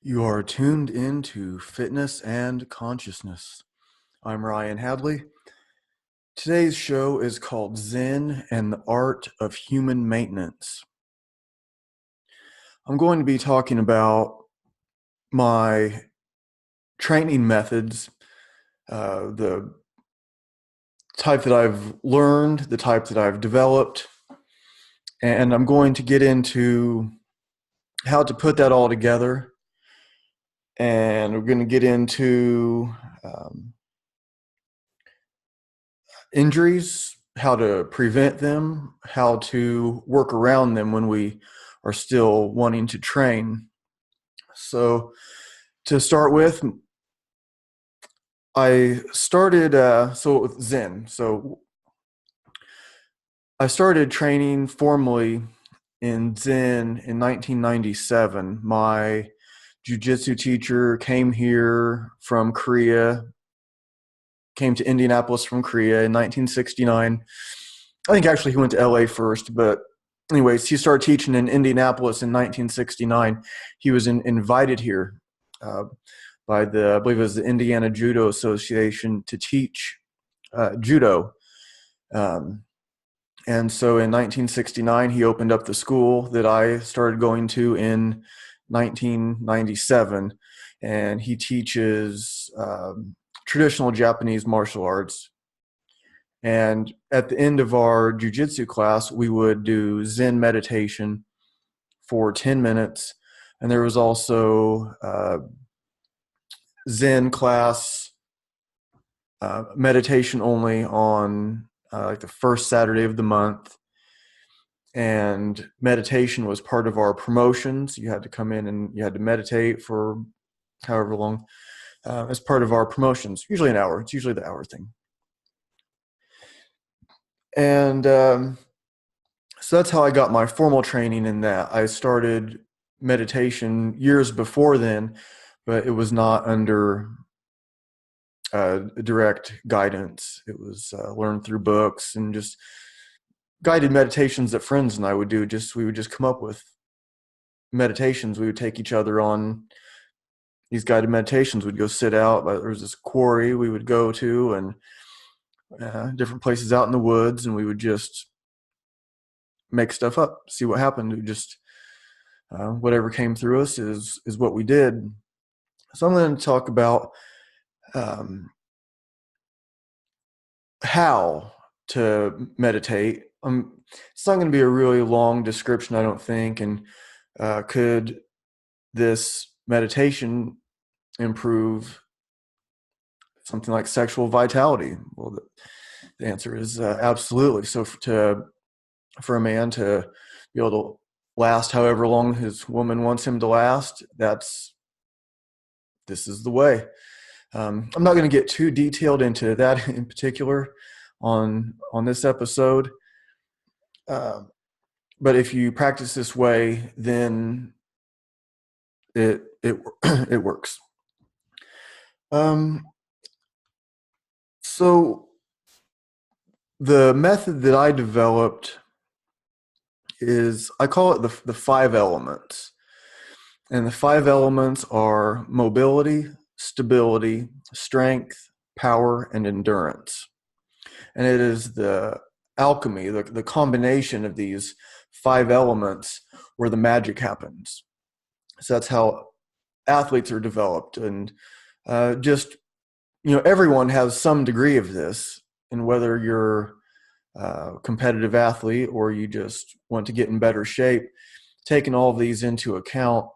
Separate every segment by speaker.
Speaker 1: You are tuned into Fitness and Consciousness. I'm Ryan Hadley. Today's show is called Zen and the Art of Human Maintenance. I'm going to be talking about my training methods, the type that I've learned, the type that I've developed, and I'm going to get into how to put that all together. And we're going to get into injuries, how to prevent them, how to work around them when we are still wanting to train. So to start with, I started with Zen. So I started training formally in Zen in 1997. My jiu-jitsu teacher came here from Korea, came to Indianapolis from Korea in 1969. I think actually he went to LA first, but anyways, he started teaching in Indianapolis in 1969. He was invited here by I believe it was the Indiana Judo Association to teach judo. And so in 1969, he opened up the school that I started going to in 1997, and he teaches traditional Japanese martial arts. And at the end of our jiu-jitsu class, we would do Zen meditation for 10 minutes. And there was also Zen class meditation only on like the first Saturday of the month. And meditation was part of our promotions. You had to come in and you had to meditate for however long as part of our promotions, usually an hour. It's usually the hour thing. And so that's how I got my formal training in that. I started meditation years before then, but it was not under direct guidance. It was learned through books and just guided meditations that friends and I would do. We would just come up with meditations. We would take each other on these guided meditations. We'd go sit out. There was this quarry we would go to, and different places out in the woods, and we would just make stuff up, see what happened. We just whatever came through us is what we did. So I'm going to talk about how to meditate. It's not going to be a really long description, I don't think. And could this meditation improve something like sexual vitality? Well, the answer is absolutely. So for a man to be able to last however long his woman wants him to last, this is the way. I'm not going to get too detailed into that in particular on this episode, but if you practice this way, then it it works. So the method that I developed I call it the 5 elements. And the 5 elements are mobility, stability, strength, power, and endurance. And it is the alchemy, the combination of these 5 elements where the magic happens. So that's how athletes are developed. And everyone has some degree of this. And whether you're a competitive athlete or you just want to get in better shape, taking all of these into account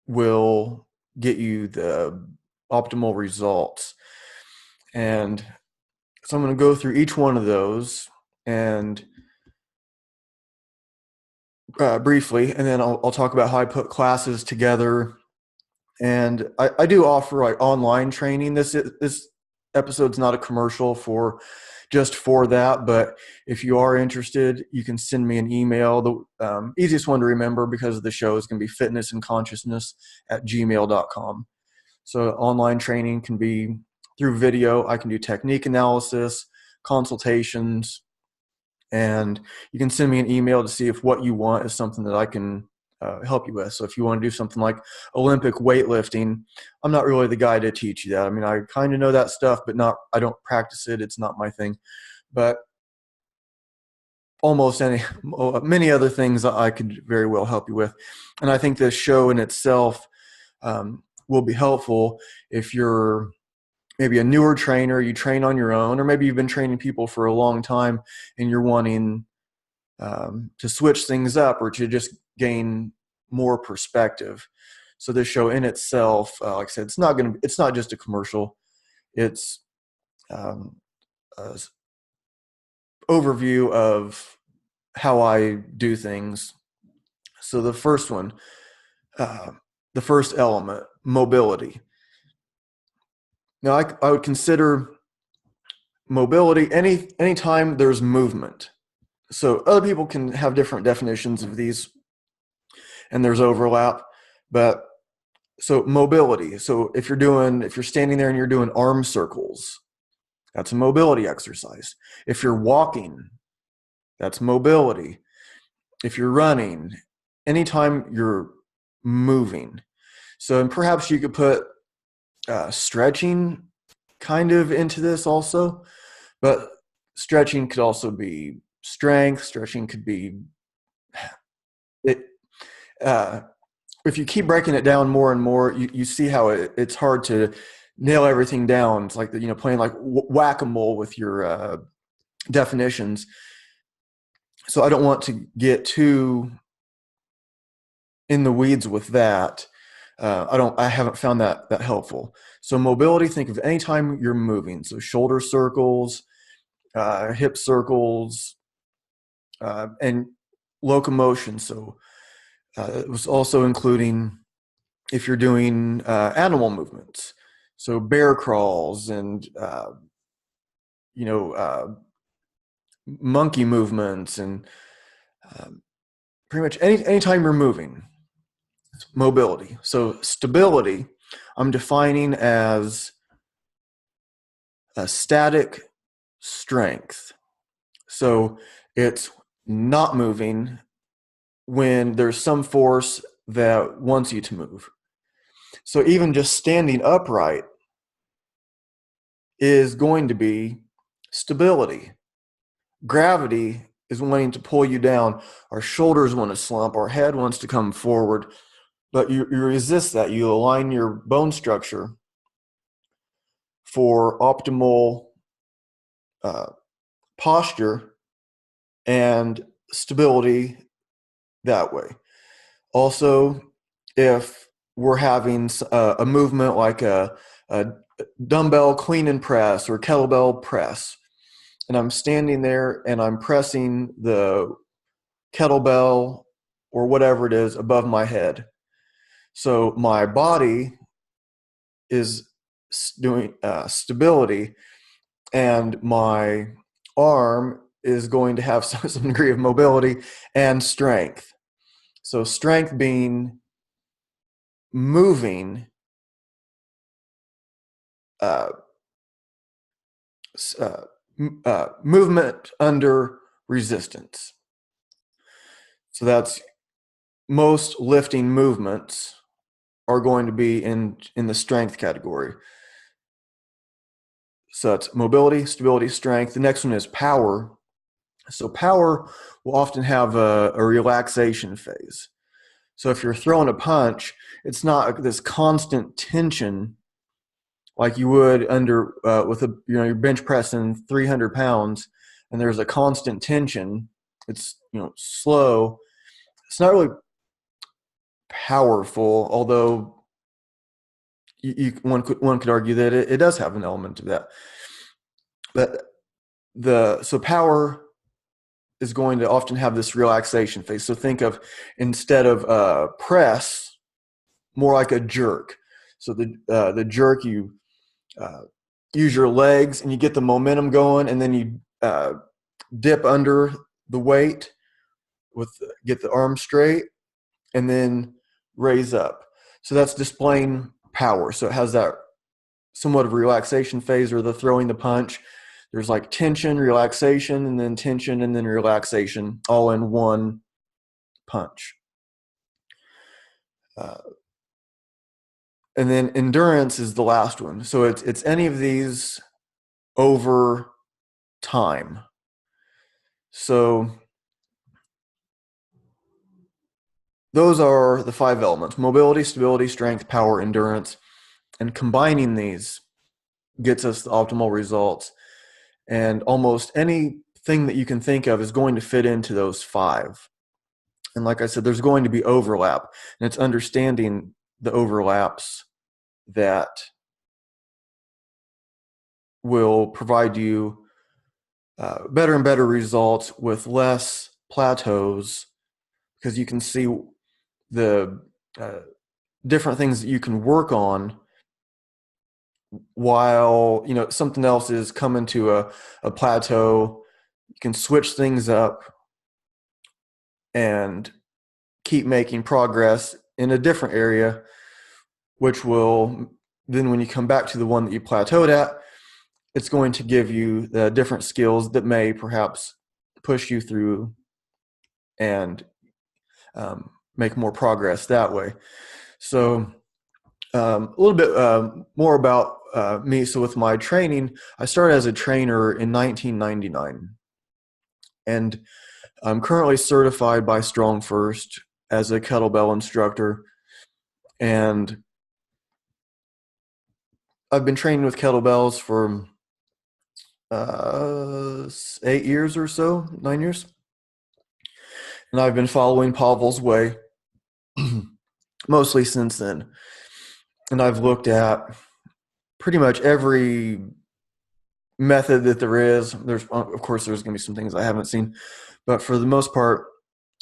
Speaker 1: will get you the optimal results. And so I'm going to go through each one of those and briefly, and then I'll talk about how I put classes together. And I do offer like online training. This episode's not a commercial for that, but if you are interested, you can send me an email. The easiest one to remember because of the show is going to be fitnessandconsciousness@gmail.com. So online training can be through video. I can do technique analysis, consultations, and you can send me an email to see if what you want is something that I can help you with. So if you want to do something like Olympic weightlifting, I'm not really the guy to teach you that. I mean, I kind of know that stuff, but I don't practice it. It's not my thing. But many other things that I could very well help you with. And I think this show in itself will be helpful if you're maybe a newer trainer, you train on your own, or maybe you've been training people for a long time and you're wanting to switch things up or to just gain more perspective. So this show in itself, like I said, it's not just a commercial. It's a overview of how I do things. So the first one, the first element, mobility. Now I would consider mobility anytime there's movement. So other people can have different definitions of these, and there's overlap. But so mobility. So if you're standing there and you're doing arm circles, that's a mobility exercise. If you're walking, that's mobility. If you're running, anytime you're moving. So, and perhaps you could put stretching kind of into this also, but stretching could also be strength. Stretching could be it. If you keep breaking it down more and more, you see how it's hard to nail everything down. It's like playing like whack-a-mole with your definitions. So I don't want to get too in the weeds with that. I haven't found that helpful. So mobility, think of any time you're moving. So shoulder circles, hip circles, and locomotion. So it was also including if you're doing animal movements. So bear crawls and monkey movements and pretty much anytime you're moving. Mobility. So stability, I'm defining as a static strength. So it's not moving when there's some force that wants you to move. So even just standing upright is going to be stability. Gravity is wanting to pull you down. Our shoulders want to slump. Our head wants to come forward. But you resist that. You align your bone structure for optimal posture and stability that way. Also, if we're having a movement like a dumbbell clean and press or kettlebell press, and I'm standing there and I'm pressing the kettlebell or whatever it is above my head. So my body is doing stability, and my arm is going to have some degree of mobility and strength. So strength being moving movement under resistance. So that's most lifting movements are going to be in the strength category. So it's mobility, stability, strength. The next one is power. So power will often have a relaxation phase. So if you're throwing a punch, it's not this constant tension like you would under with you're bench pressing 300 pounds, and there's a constant tension. It's slow. It's not really powerful, although one could argue that it does have an element of that. But so power is going to often have this relaxation phase. So think of, instead of press, more like a jerk. So the jerk, you use your legs and you get the momentum going, and then you dip under the weight get the arm straight, and then raise up. So that's displaying power. So it has that somewhat of a relaxation phase, or the throwing the punch. There's like tension, relaxation, and then tension, and then relaxation, all in one punch. Uh, and then endurance is the last one. So it's any of these over time. So those are the 5 elements: mobility, stability, strength, power, endurance. And combining these gets us the optimal results. And almost anything that you can think of is going to fit into those 5. And like I said, there's going to be overlap. And it's understanding the overlaps that will provide you better and better results with less plateaus, because you can see the different things that you can work on while something else is coming to a plateau. You can switch things up and keep making progress in a different area, which will then, when you come back to the one that you plateaued at, it's going to give you the different skills that may perhaps push you through and make more progress that way. So a little bit more about me. So with my training, I started as a trainer in 1999, and I'm currently certified by Strong First as a kettlebell instructor, and I've been training with kettlebells for 8 years or so, 9 years, and I've been following Pavel's way mostly since then. And I've looked at pretty much every method that there is. There's, of course, there's going to be some things I haven't seen, but for the most part,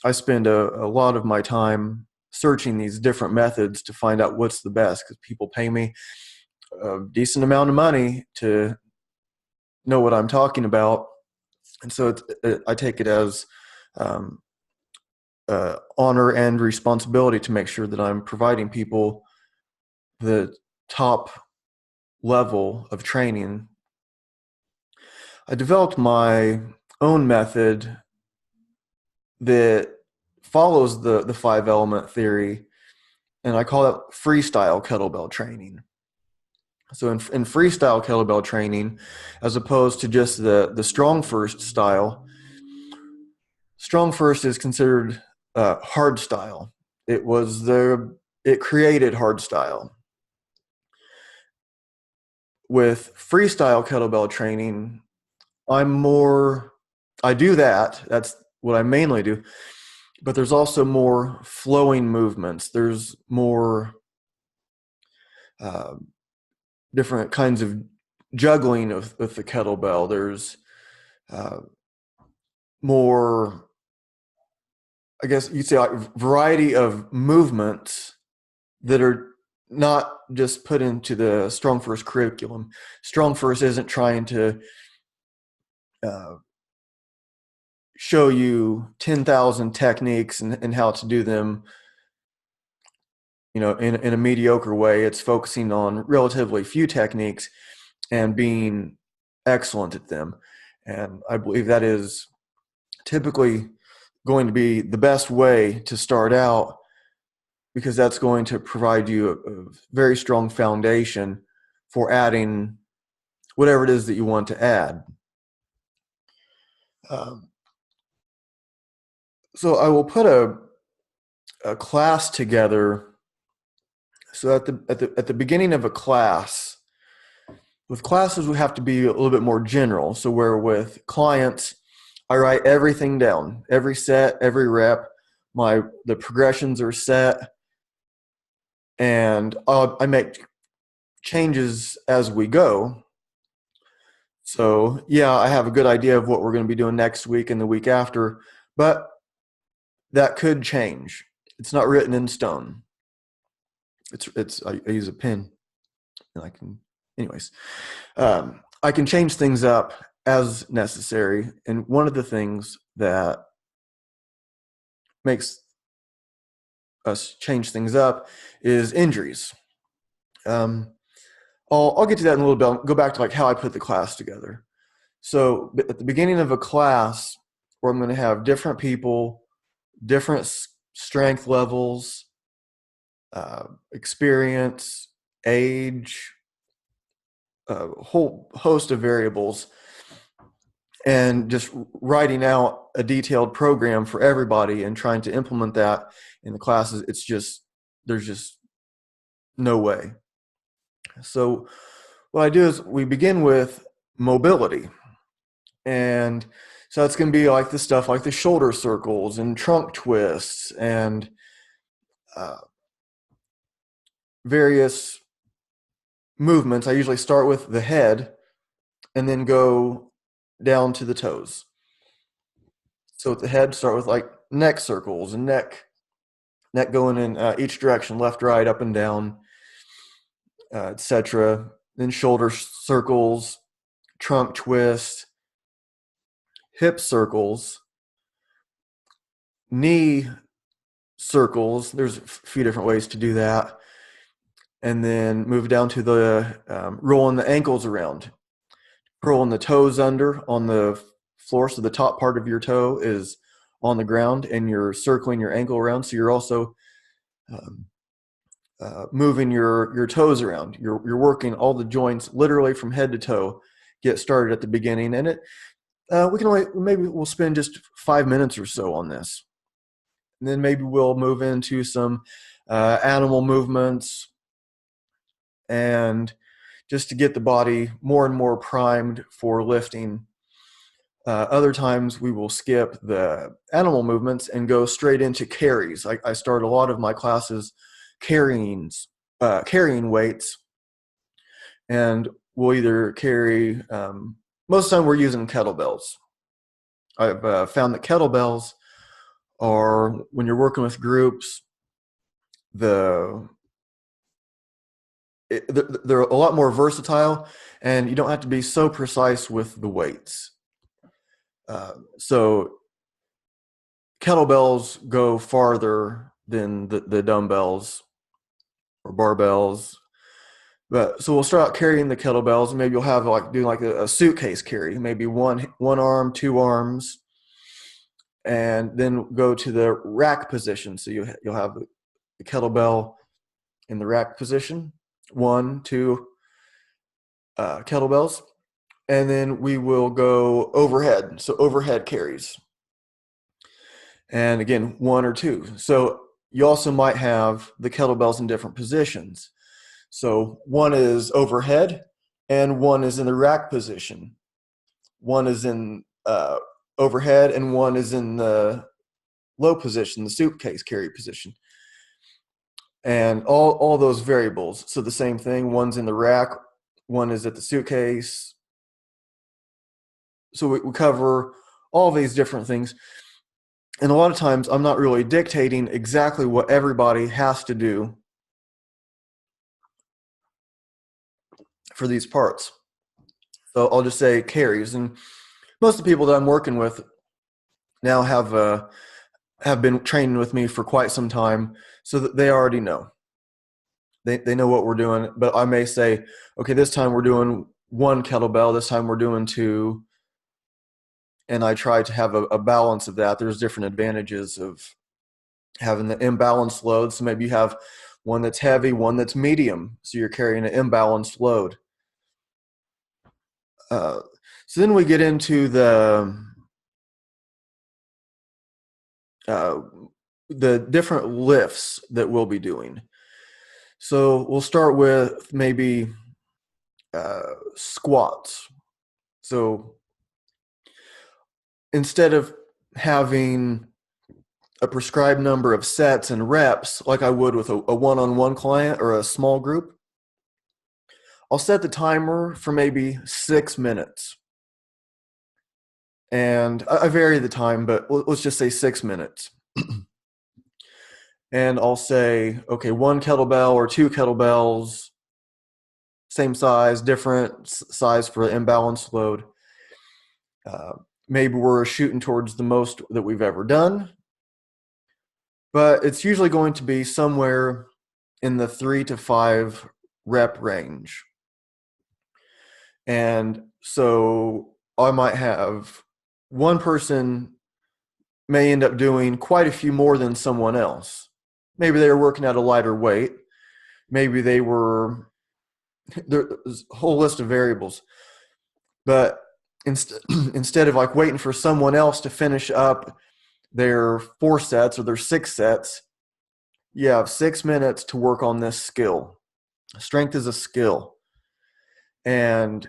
Speaker 1: I spend a lot of my time searching these different methods to find out what's the best, because people pay me a decent amount of money to know what I'm talking about. And so I take it as honor and responsibility to make sure that I'm providing people the top level of training. I developed my own method that follows the 5-element theory, and I call it freestyle kettlebell training. So in freestyle kettlebell training, as opposed to just the strong first style, strong first is considered hard style. It created hard style. With freestyle kettlebell training, I do that. That's what I mainly do. But there's also more flowing movements. There's more different kinds of juggling with the kettlebell. There's more, I guess you'd say, like variety of movements that are not just put into the Strong First curriculum. Strong First isn't trying to show you 10,000 techniques and how to do them, in a mediocre way. It's focusing on relatively few techniques and being excellent at them. And I believe that is typically going to be the best way to start out, because that's going to provide you a very strong foundation for adding whatever it is that you want to add. So I will put a class together. So at the beginning of a class, with classes we have to be a little bit more general. So where with clients, I write everything down, every set, every rep. The progressions are set, and I make changes as we go. So yeah, I have a good idea of what we're going to be doing next week and the week after, but that could change. It's not written in stone. I use a pen, and I can change things up as necessary. And one of the things that makes us change things up is injuries. I'll get to that in a little bit. I'll go back to like how I put the class together. So at the beginning of a class, where I'm going to have different people, different strength levels, experience, age, a whole host of variables, and just writing out a detailed program for everybody and trying to implement that in the classes, it's just, there's just no way. So what I do is we begin with mobility. And so it's going to be like the stuff like the shoulder circles and trunk twists and uh, various movements. I usually start with the head and then go down to the toes. So with the head, start with like neck circles and neck going in each direction, left, right, up and down, etc. Then shoulder circles, trunk twist, hip circles, knee circles. There's a few different ways to do that. And then move down to the rolling the ankles around, rolling the toes under on the floor. So the top part of your toe is on the ground and you're circling your ankle around. So you're also um, moving your toes around. You're working all the joints literally from head to toe. Get started at the beginning, and we can only, maybe we'll spend just 5 minutes or so on this, and then maybe we'll move into some animal movements, and just to get the body more and more primed for lifting. Other times we will skip the animal movements and go straight into carries. I start a lot of my classes carrying weights, and we'll either carry. Most of the time, we're using kettlebells. I've found that kettlebells are, when you're working with groups, they're a lot more versatile, and you don't have to be so precise with the weights. So kettlebells go farther than the dumbbells or barbells. But so we'll start out carrying the kettlebells, and maybe you'll have like doing like a suitcase carry, maybe one arm, two arms, and then go to the rack position. So you'll have the kettlebell in the rack position, one, two kettlebells, and then we will go overhead. So overhead carries, and again, one or two. So you also might have the kettlebells in different positions. So one is overhead and one is in the rack position. One is in overhead and one is in the low position, the suitcase carry position. And all those variables. So the same thing, one's in the rack, one is at the suitcase. So we cover all these different things. And a lot of times I'm not really dictating exactly what everybody has to do for these parts. So I'll just say carries. And most of the people that I'm working with now have been training with me for quite some time, so that they already know. They know what we're doing. But I may say, okay, this time we're doing one kettlebell, this time we're doing two. And I try to have a balance of that. There's different advantages of having the imbalanced load. So maybe you have one that's heavy, one that's medium. So you're carrying an imbalanced load. So then we get into the different lifts that we'll be doing. So we'll start with maybe squats. So instead of having a prescribed number of sets and reps like I would with a one-on-one client or a small group, I'll set the timer for maybe 6 minutes. And I vary the time, but let's just say 6 minutes. And I'll say, okay, one kettlebell or two kettlebells, same size, different size for imbalanced load. Maybe we're shooting towards the most that we've ever done, but it's usually going to be somewhere in the 3 to 5 rep range. And so I might have one person may end up doing quite a few more than someone else. maybe they were working at a lighter weight. Maybe they were, there's a whole list of variables. But instead of like waiting for someone else to finish up their 4 sets or their 6 sets, you have 6 minutes to work on this skill. Strength is a skill. And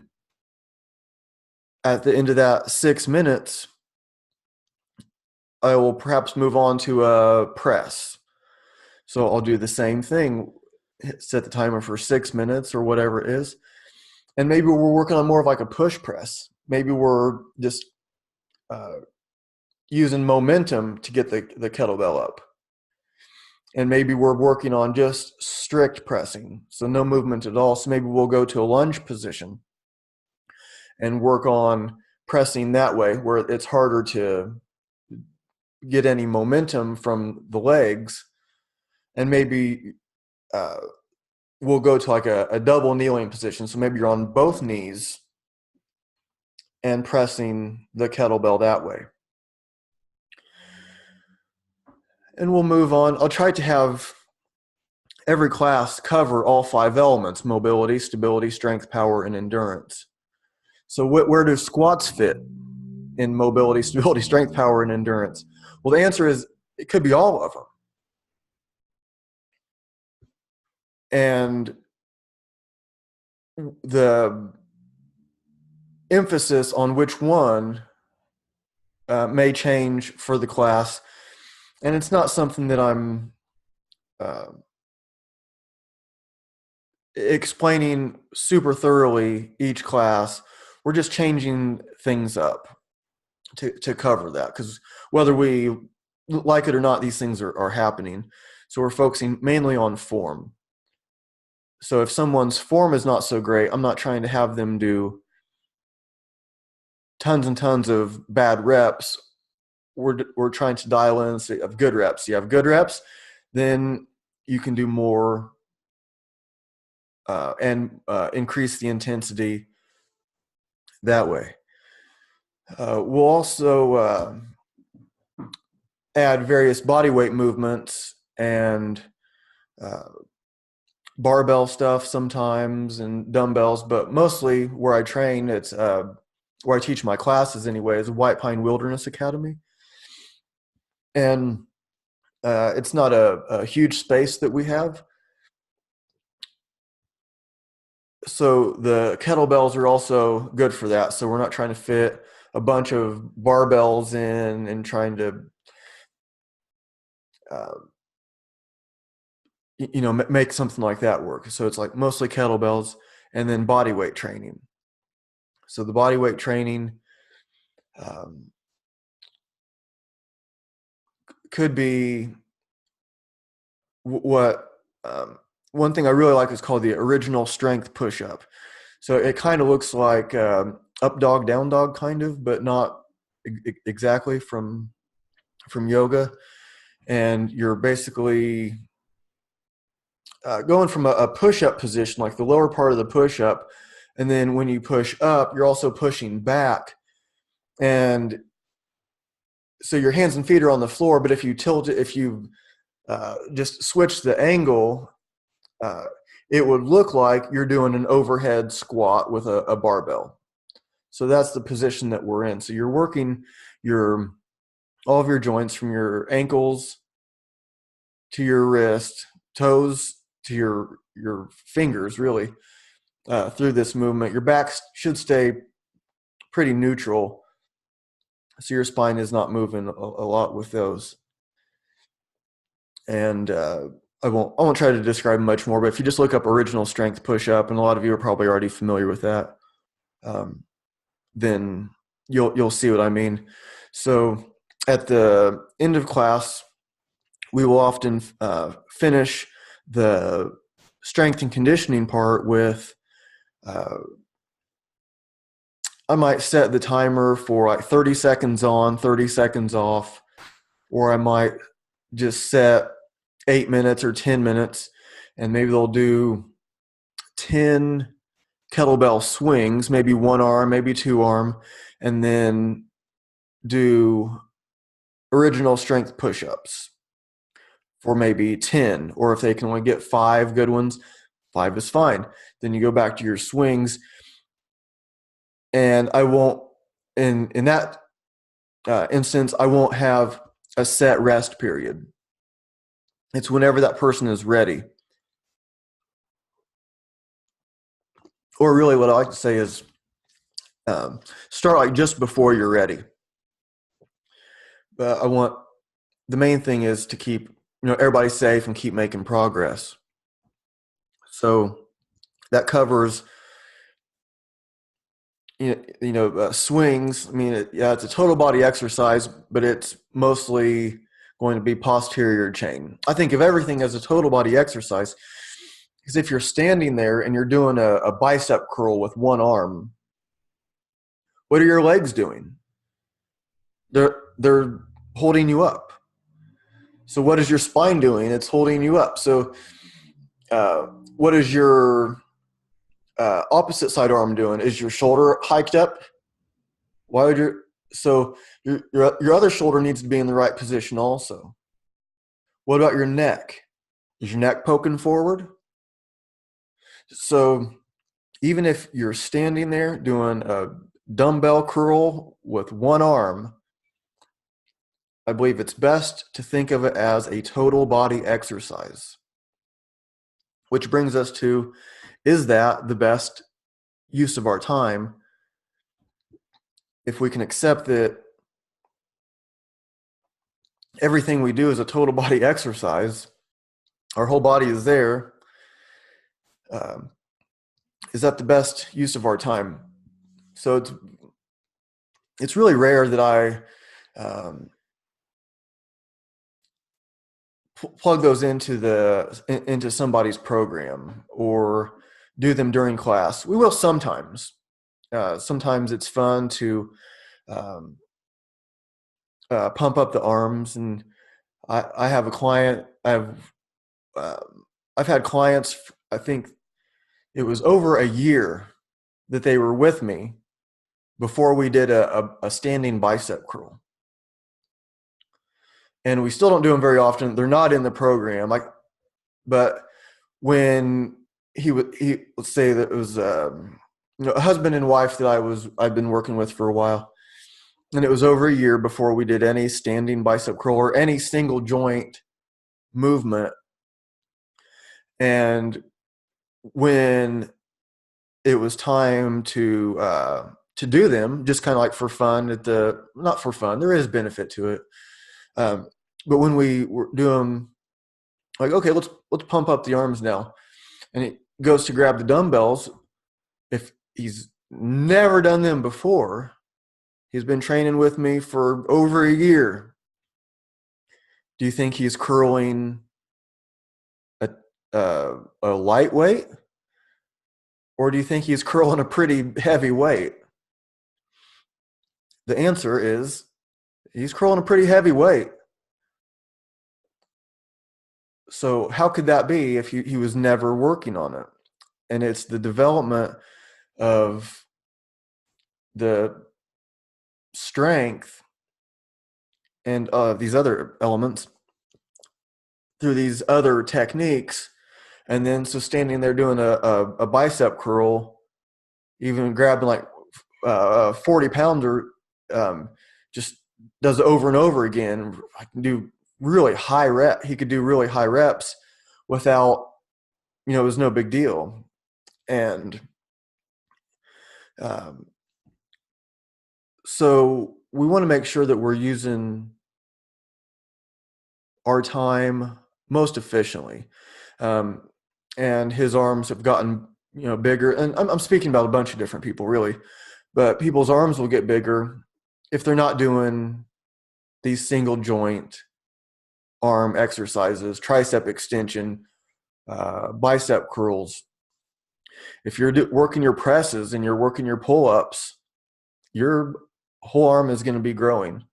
Speaker 1: at the end of that 6 minutes, I will perhaps move on to a press. So I'll do the same thing, set the timer for 6 minutes or whatever it is. And maybe we're working on more of like a push press. Maybe we're just using momentum to get the kettlebell up. And maybe we're working on just strict pressing, so no movement at all. So maybe we'll go to a lunge position and work on pressing that way, where it's harder to get any momentum from the legs. And maybe we'll go to like a double kneeling position. So maybe you're on both knees and pressing the kettlebell that way. And we'll move on. I'll try to have every class cover all 5 elements: mobility, stability, strength, power, and endurance. So where do squats fit in mobility, stability, strength, power, and endurance? Well, the answer is it could be all of them. And the emphasis on which one may change for the class. And it's not something that I'm explaining super thoroughly each class. We're just changing things up to cover that, because whether we like it or not, these things are happening. So we're focusing mainly on form. So if someone's form is not so great, I'm not trying to have them do tons and tons of bad reps. We're trying to dial in of good reps. You have good reps, then you can do more and increase the intensity that way. We'll also add various body weight movements and barbell stuff sometimes and dumbbells, but mostly where I train, it's where I teach my classes anyway, is White Pine Wilderness Academy. And it's not a huge space that we have. So the kettlebells are also good for that. So we're not trying to fit a bunch of barbells in and trying to make something like that work. So it's like mostly kettlebells and then body weight training. So the body weight training could be what one thing I really like is called the original strength push-up. So it kind of looks like up dog, down dog kind of, but not exactly from yoga. And you're basically going from a push-up position, like the lower part of the push-up, and then when you push up, you're also pushing back. And so your hands and feet are on the floor, but if you tilt it, if you just switch the angle, it would look like you're doing an overhead squat with a barbell. So that's the position that we're in. So you're working all of your joints from your ankles to your wrist, toes to your fingers, really, through this movement. Your back should stay pretty neutral, so your spine is not moving a lot with those. And I won't try to describe much more, but if you just look up original strength push-up, and a lot of you are probably already familiar with that, then you'll see what I mean. So at the end of class, we will often finish the strength and conditioning part with I might set the timer for like 30 seconds on, 30 seconds off, or I might just set 8 minutes or 10 minutes, and maybe they'll do 10 kettlebell swings, maybe one arm, maybe two arm, and then do original strength push-ups for maybe 10, or if they can only get 5 good ones, 5 is fine. Then you go back to your swings, and I won't, in that instance, I won't have a set rest period. It's whenever that person is ready. Or really, what I like to say is start like just before you're ready. But the main thing is to keep everybody safe and keep making progress. So that covers swings. I mean, it's a total body exercise, but it's mostly going to be posterior chain. I think of everything as a total body exercise, because if you're standing there and you're doing a bicep curl with one arm, what are your legs doing? They're holding you up. So what is your spine doing? It's holding you up. So what is your opposite side arm doing? Is your shoulder hiked up? Why would your other shoulder needs to be in the right position also. What about your neck? Is your neck poking forward? So even if you're standing there doing a dumbbell curl with one arm, I believe it's best to think of it as a total body exercise. Which brings us to, is that the best use of our time? If we can accept that everything we do is a total body exercise, our whole body is there, is that the best use of our time? So it's really rare that I plug those into somebody's program or do them during class. We will sometimes. Sometimes it's fun to pump up the arms, and I have a client. I've had clients. I think it was over a year that they were with me before we did a standing bicep curl. And we still don't do them very often. They're not in the program. But when let's say that it was a husband and wife that I've been working with for a while, and it was over a year before we did any standing bicep curl or any single joint movement. And when it was time to do them, just kind of like for fun, not for fun, there is benefit to it. But when we were doing, like, okay, let's pump up the arms now, and he goes to grab the dumbbells. If he's never done them before, he's been training with me for over a year. Do you think he's curling a lightweight, or do you think he's curling a pretty heavy weight? The answer is he's curling a pretty heavy weight. So how could that be if he was never working on it? And it's the development of the strength and these other elements through these other techniques. And then so standing there doing a bicep curl, even grabbing like a 40-pounder, just does it over and over again. I can do really high rep. He could do really high reps without, it was no big deal. And so we want to make sure that we're using our time most efficiently. And his arms have gotten, bigger. And I'm speaking about a bunch of different people, really. But people's arms will get bigger if they're not doing these single joint arm exercises, tricep extension, bicep curls. If you're working your presses and you're working your pull-ups, your whole arm is going to be growing.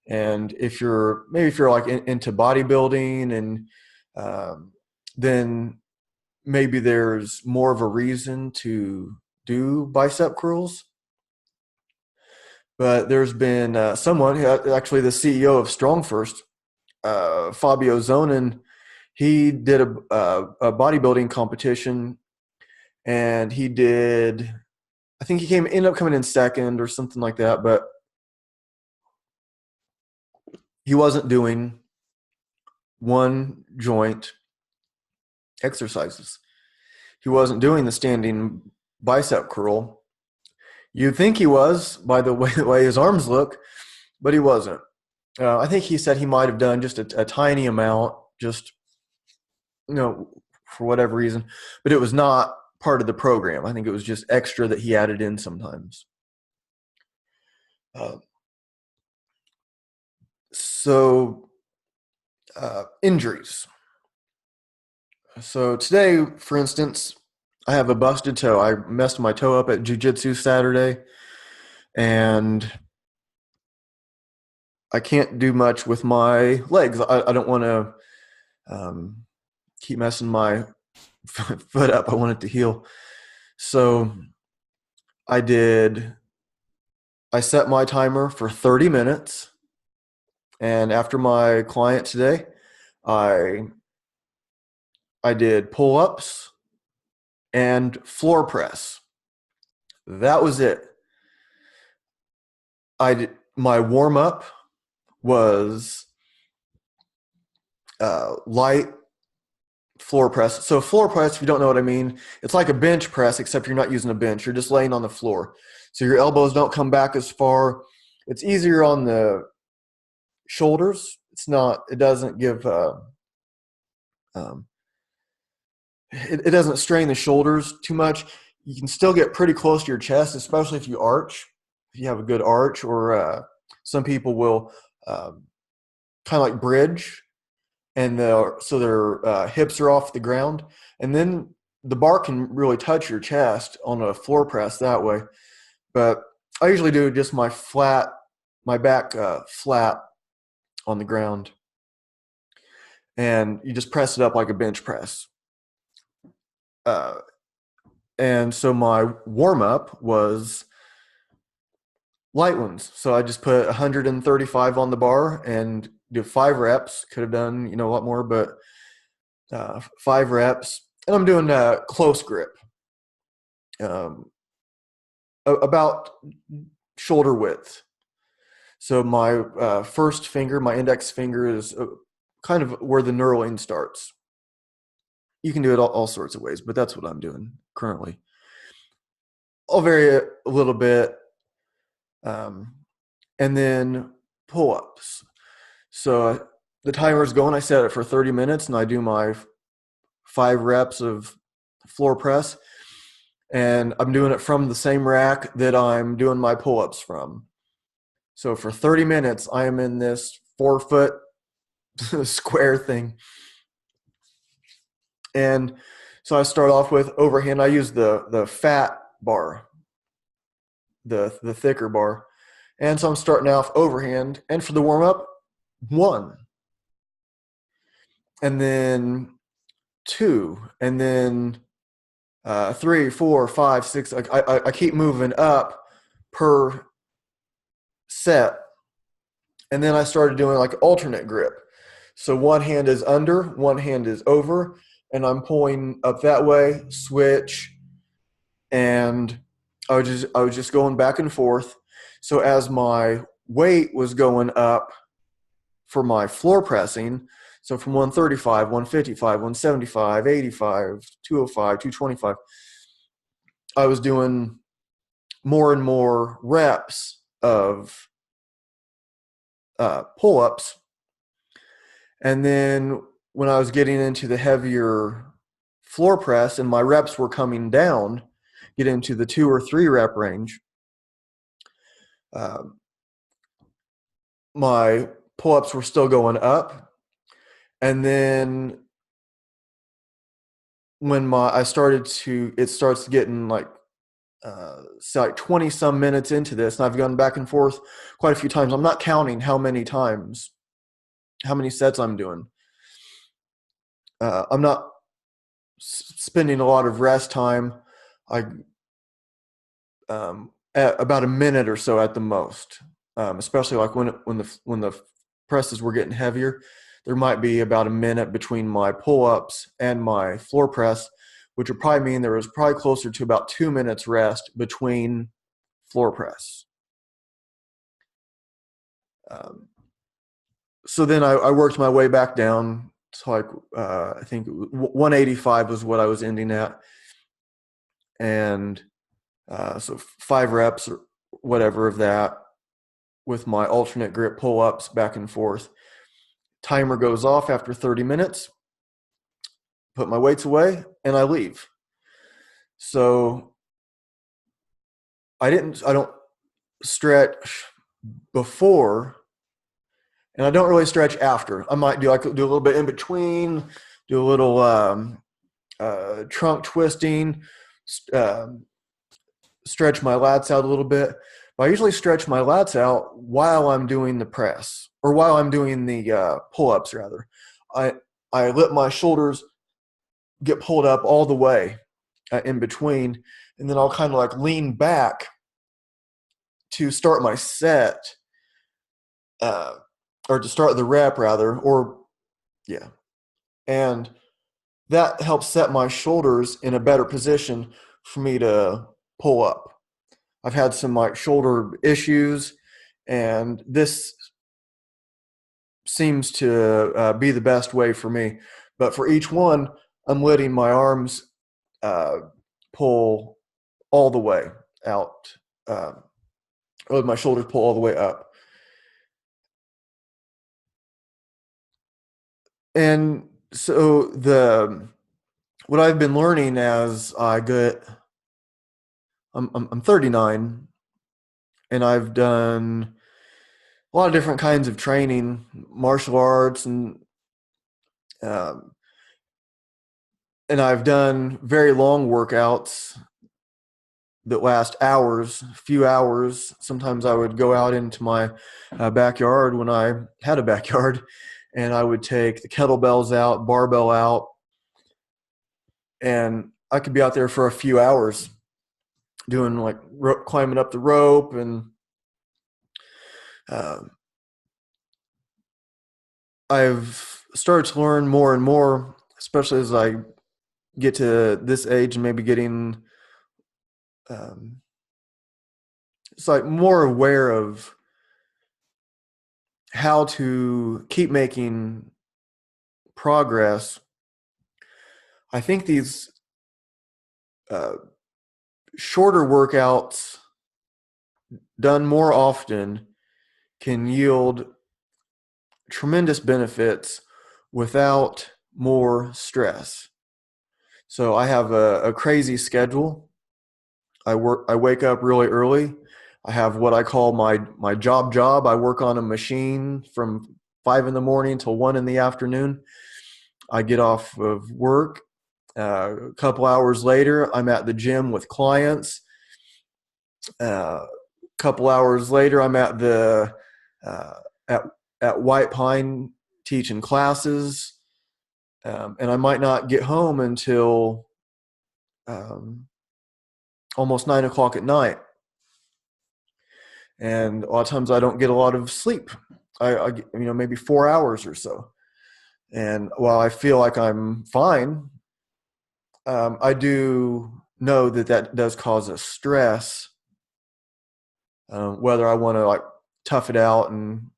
Speaker 1: And if you're like into bodybuilding, and then maybe there's more of a reason to do bicep curls. But there's been someone, actually the CEO of Strong First, Fabio Zonin, he did a bodybuilding competition, and he did. I think he ended up coming in second or something like that, but he wasn't doing one joint exercises. He wasn't doing the standing bicep curl. You'd think he was by the way his arms look, but he wasn't. I think he said he might have done just a tiny amount, just for whatever reason, but it was not part of the program. I think it was just extra that he added in sometimes. Uh, so injuries. So today, for instance, I have a busted toe. I messed my toe up at jiu-jitsu Saturday, and I can't do much with my legs. I don't want to keep messing my foot up. I want it to heal. So I did. I set my timer for 30 minutes, and after my client today, I I did pull-ups and floor press. That was it. My warm up was light floor press. So floor press, if you don't know what I mean, it's like a bench press, except you're not using a bench. You're just laying on the floor. So your elbows don't come back as far. It's easier on the shoulders. It's not. It doesn't give. Um, it doesn't strain the shoulders too much. You can still get pretty close to your chest, especially if you arch. If you have a good arch, or some people will kind of like bridge, and so their hips are off the ground, and then the bar can really touch your chest on a floor press that way. But I usually do just my back flat on the ground, and you just press it up like a bench press. Uh, and so my warm up was light ones. So I just put 135 on the bar and do 5 reps. Could have done a lot more, but 5 reps. And I'm doing close grip, um, about shoulder width. So my first finger, my index finger, is kind of where the knurling starts. You can do it all sorts of ways, but that's what I'm doing currently. I'll vary it a little bit. And then pull-ups. So the timer's going. I set it for 30 minutes, and I do my 5 reps of floor press. And I'm doing it from the same rack that I'm doing my pull-ups from. So for 30 minutes, I am in this 4-foot square thing. And so I start off with overhand. I use the fat bar, the thicker bar. And so I'm starting off overhand. And for the warm-up, 1. And then 2. And then 3, 4, 5, 6. I keep moving up per set. And then I started doing like alternate grip. So one hand is under, one hand is over, and I'm pulling up that way, switch, and I was just going back and forth. So as my weight was going up for my floor pressing, so from 135, 155, 175, 85, 205, 225, I was doing more and more reps of pull-ups. And then when I was getting into the heavier floor press and my reps were coming down, get into the 2 or 3 rep range, my pull-ups were still going up. And then when it starts getting like, so like 20 some minutes into this, and I've gone back and forth quite a few times. I'm not counting how many sets I'm doing. I'm not spending a lot of rest time. At about a minute or so at the most, especially like when the presses were getting heavier. there might be about a minute between my pull-ups and my floor press, which would probably mean there was probably closer to about 2 minutes rest between floor press. Um, so then I worked my way back down to like I think 185 was what I was ending at, and so 5 reps or whatever of that with my alternate grip pull-ups back and forth. Timer goes off after 30 minutes, put my weights away, and I leave. So I don't stretch before, and I don't really stretch after. I might do a little bit in between, do a little trunk twisting, um, stretch my lats out a little bit. But I usually stretch my lats out while I'm doing the press, or while I'm doing the pull-ups rather. I let my shoulders get pulled up all the way in between, and then I'll kind of like lean back to start my set, or to start the rep rather, or yeah. And that helps set my shoulders in a better position for me to pull up. I've had some like shoulder issues, and this seems to be the best way for me. But for each one, I'm letting my arms pull all the way out, let my shoulders pull all the way up. And so what I've been learning as I get, I'm 39, and I've done a lot of different kinds of training, martial arts, um, and I've done very long workouts that last hours, a few hours. Sometimes I would go out into my backyard when I had a backyard, and I would take the kettlebells out, barbell out, and I could be out there for a few hours doing like climbing up the rope, and uh, I've started to learn more and more, especially as I get to this age and maybe getting um, it's like more aware of how to keep making progress. I think these uh, shorter workouts done more often can yield tremendous benefits without more stress. So I have a crazy schedule. I wake up really early. I have what I call my job. I work on a machine from 5 in the morning till 1 in the afternoon. I get off of work. A couple hours later, I'm at the gym with clients. A couple hours later, I'm at the at White Pine teaching classes, and I might not get home until almost 9 o'clock at night. And a lot of times I don't get a lot of sleep. I maybe 4 hours or so. And while I feel like I'm fine, I do know that does cause a stress. Whether I want to like tough it out and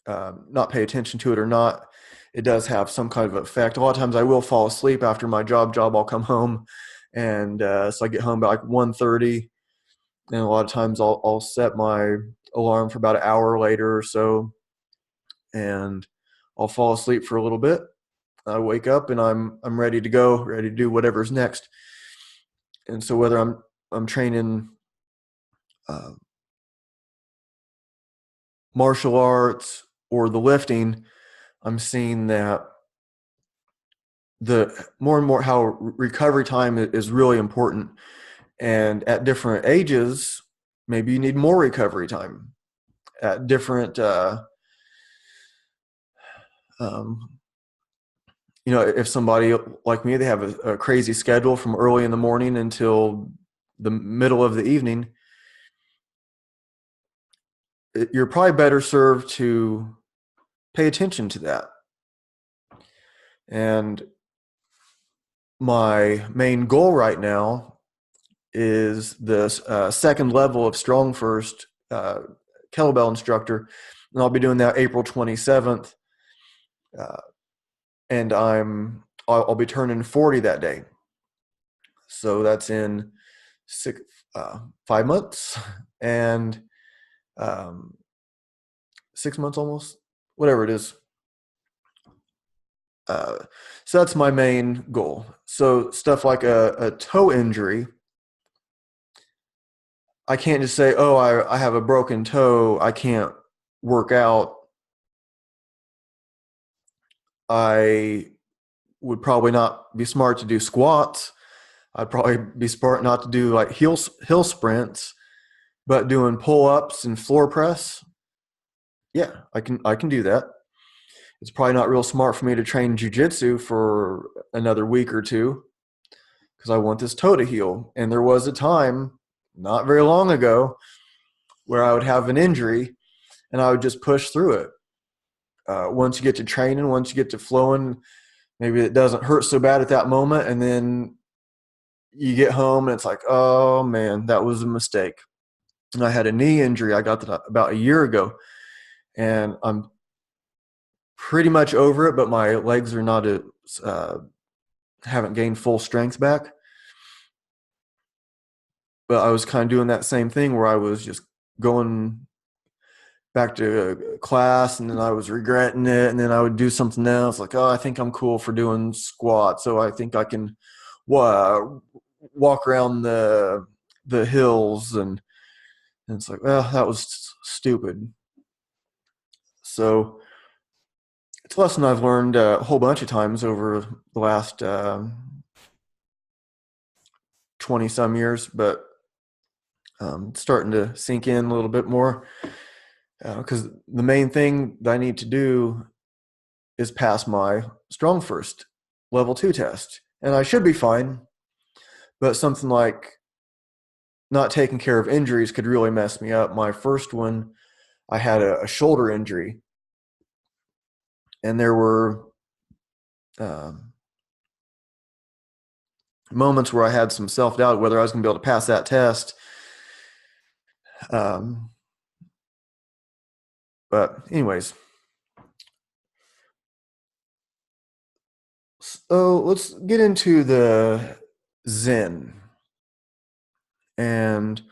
Speaker 1: not pay attention to it or not, it does have some kind of effect. A lot of times I will fall asleep after my job. I'll come home, and so I get home by like 1:30, and a lot of times I'll set my alarm for about an hour later or so, and I'll fall asleep for a little bit. I wake up and I'm ready to go, ready to do whatever's next. And so whether I'm training martial arts or the lifting, I'm seeing that the more and more how recovery time is really important. And at different ages, maybe you need more recovery time. At different, if somebody like me, they have a crazy schedule from early in the morning until the middle of the evening, you're probably better served to pay attention to that. And my main goal right now is the second level of Strong First kettlebell instructor, and I'll be doing that April 27th. And I'll be turning 40 that day, so that's in 5 months and 6 months almost, whatever it is. So that's my main goal. So stuff like a toe injury, I can't just say, oh, I have a broken toe, I can't work out. I would probably not be smart to do squats. I'd probably be smart not to do like hill sprints, but doing pull-ups and floor press, yeah, I can do that. It's probably not real smart for me to train jujitsu for another week or two because I want this toe to heal. And there was a time not very long ago where I would have an injury and I would just push through it. Once you get to training, once you get to flowing, maybe it doesn't hurt so bad at that moment. And then you get home and it's like, oh man, that was a mistake. And I had a knee injury. I got that about a year ago, and I'm pretty much over it, but my legs are not haven't gained full strength back. But I was kind of doing that same thing where I was just going back to class and then I was regretting it, and then I would do something else like, oh, I think I'm cool for doing squats, so I think I can walk around the hills, and it's like, well, that was stupid. So it's a lesson I've learned a whole bunch of times over the last 20 some years, but it's starting to sink in a little bit more because the main thing that I need to do is pass my Strong First level 2 test. And I should be fine, but something like not taking care of injuries could really mess me up. My first one, I had a shoulder injury, and there were moments where I had some self-doubt whether I was going to be able to pass that test. But anyways, so let's get into the Zen. And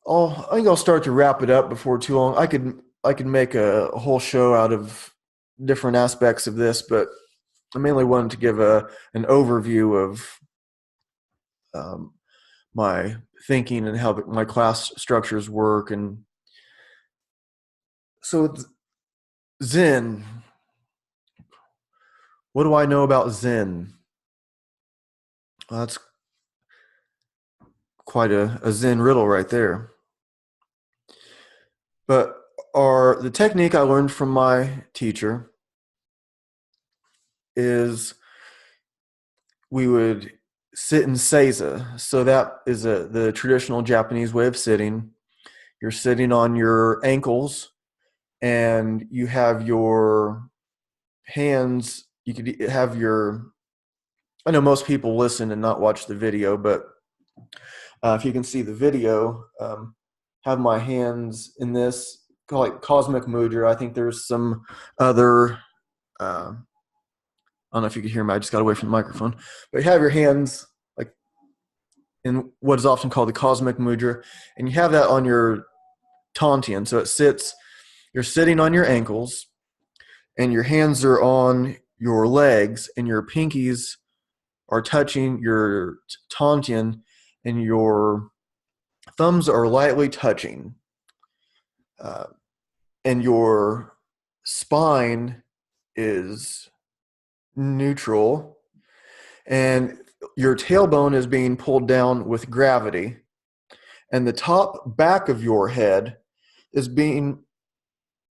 Speaker 1: I think I'll start to wrap it up before too long. I could make a whole show out of different aspects of this, but I mainly wanted to give an overview of my thinking and how my class structures work. And so Zen, what do I know about Zen? Well, that's quite a Zen riddle right there. But the technique I learned from my teacher is we would sit in seiza. So that is the traditional Japanese way of sitting. You're sitting on your ankles and you have your hands, you could have I know most people listen and not watch the video, but if you can see the video, have my hands in this, call it Cosmic Mudra. I think there's some other, I don't know if you could hear me, I just got away from the microphone, but you have your hands like in what is often called the Cosmic Mudra, and you have that on your Tantian. So you're sitting on your ankles, and your hands are on your legs, and your pinkies are touching your Tantian, and your thumbs are lightly touching. And your spine is neutral, and your tailbone is being pulled down with gravity, and the top back of your head is being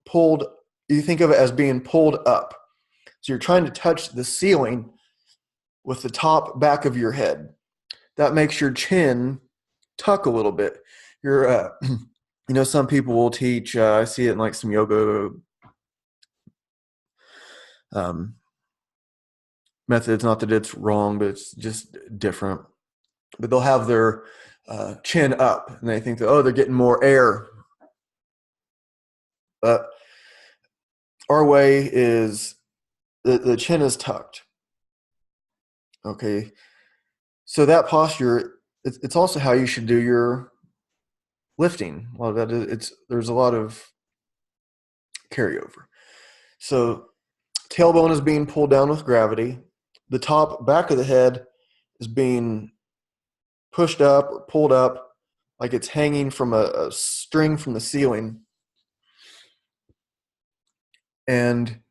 Speaker 1: pulled, you think of it as being pulled up. So you're trying to touch the ceiling with the top back of your head. That makes your chin tuck a little bit. Some people will teach, I see it in like some yoga um, methods. Not that it's wrong, but it's just different. But they'll have their chin up, and they think that, oh, they're getting more air. But our way is the chin is tucked. Okay, so that posture, it's also how you should do your lifting. Well, there's a lot of carryover. So tailbone is being pulled down with gravity. The top back of the head is being pushed up or pulled up like it's hanging from a string from the ceiling. And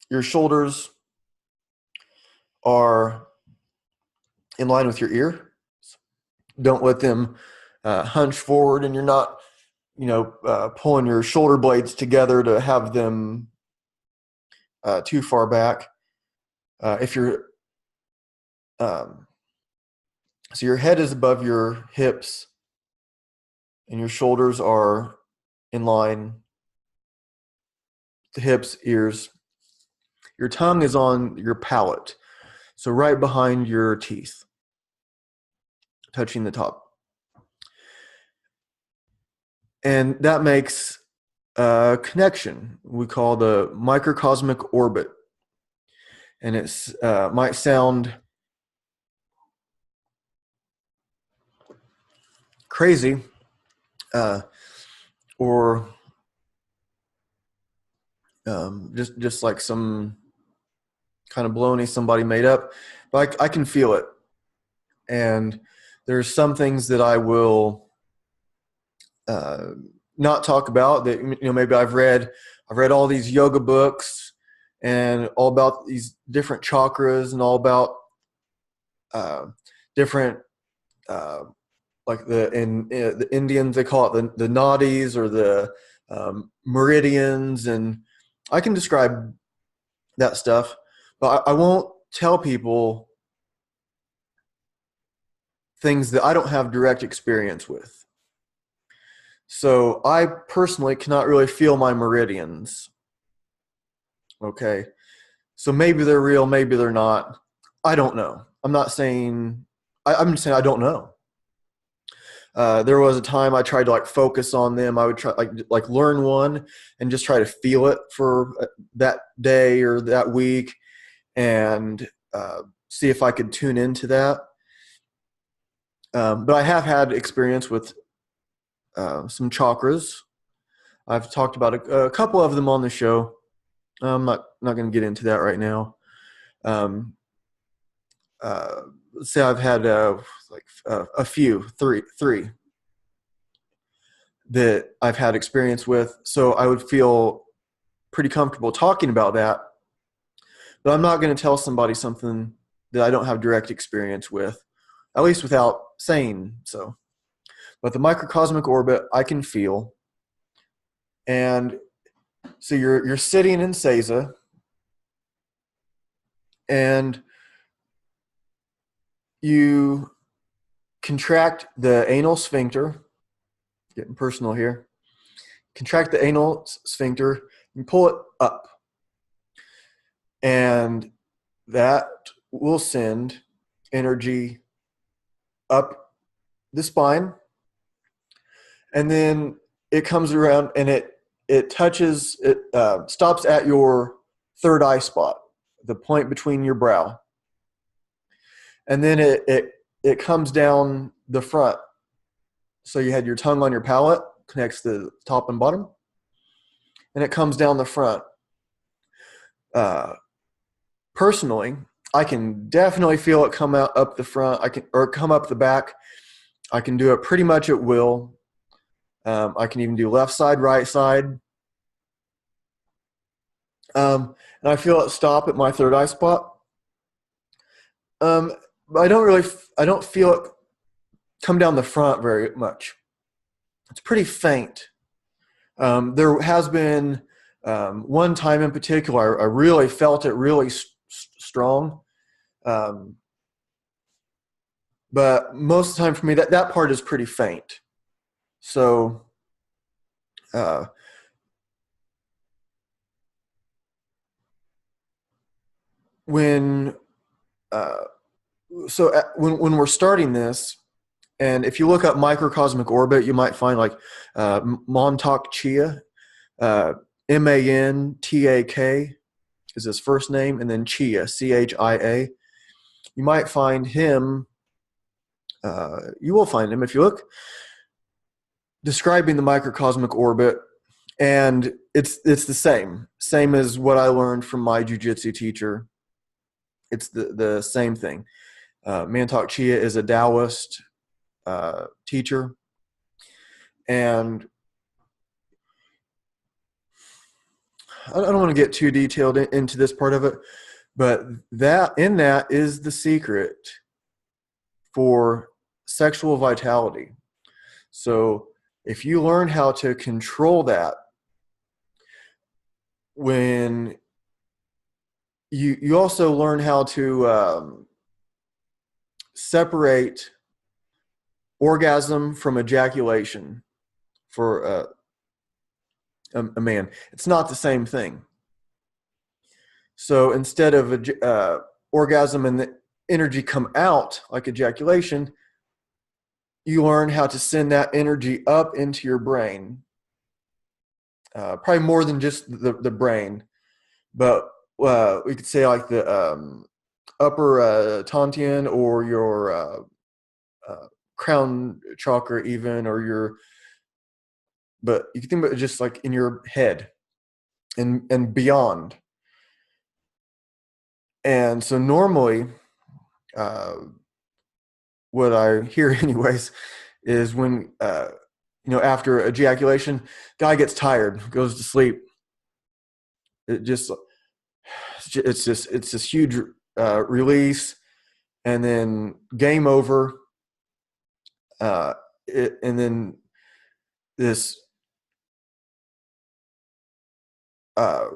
Speaker 1: your shoulders are in line with your ear. Don't let them hunch forward, and you're not, pulling your shoulder blades together to have them too far back. If you're So your head is above your hips, and your shoulders are in line. The hips, ears. Your tongue is on your palate, so right behind your teeth, touching the top. And that makes a connection we call the microcosmic orbit. And it might sound crazy or just like some kind of baloney somebody made up, but I can feel it. And there's some things that I will not talk about that, maybe I've read all these yoga books and all about these different chakras and all about different like the Indians, they call it the nadis or the meridians, and I can describe that stuff, but I won't tell people things that I don't have direct experience with. So I personally cannot really feel my meridians. Okay. So maybe they're real, maybe they're not. I don't know. I'm not saying, I'm just saying I don't know. There was a time I tried to like focus on them. I would try like learn one and just try to feel it for that day or that week and see if I could tune into that. But I have had experience with some chakras. I've talked about a couple of them on the show. I'm not going to get into that right now. Let's say I've had a few, three that I've had experience with. So I would feel pretty comfortable talking about that. But I'm not going to tell somebody something that I don't have direct experience with, at least without saying so. But the microcosmic orbit, I can feel. And so you're sitting in Seiza, and you contract the anal sphincter, getting personal here, contract the anal sphincter and pull it up. And that will send energy up the spine. And then it comes around and it touches, it stops at your third eye spot, the point between your brow. And then it comes down the front. So you had your tongue on your palate, connects the top and bottom, and it comes down the front. Personally, I can definitely feel it come out up the front. Or come up the back. I can do it pretty much at will. I can even do left side, right side. And I feel it stop at my third eye spot. But I don't feel it come down the front very much. It's pretty faint. There has been one time in particular, I really felt it really strong. But most of the time for me, that part is pretty faint. So when uh, when we're starting this, and if you look up microcosmic orbit, you might find like Montauk Chia, uh, Mantak is his first name, and then Chia, Chia. You might find him. You will find him if you look, describing the microcosmic orbit, and it's the same as what I learned from my jujitsu teacher. It's the same thing. Mantak Chia is a Taoist teacher, and I don't want to get too detailed into this part of it, but that is the secret for sexual vitality. So if you learn how to control that, when you also learn how to separate orgasm from ejaculation for a man. It's not the same thing. So instead of orgasm and the energy come out like ejaculation, you learn how to send that energy up into your brain. Probably more than just the brain, but we could say like the upper Tontian or your crown chakra even, or your, but you can think about it just like in your head and beyond. And so normally, what I hear anyways is when, after ejaculation, guy gets tired, goes to sleep. It's this huge release, and then game over. And then this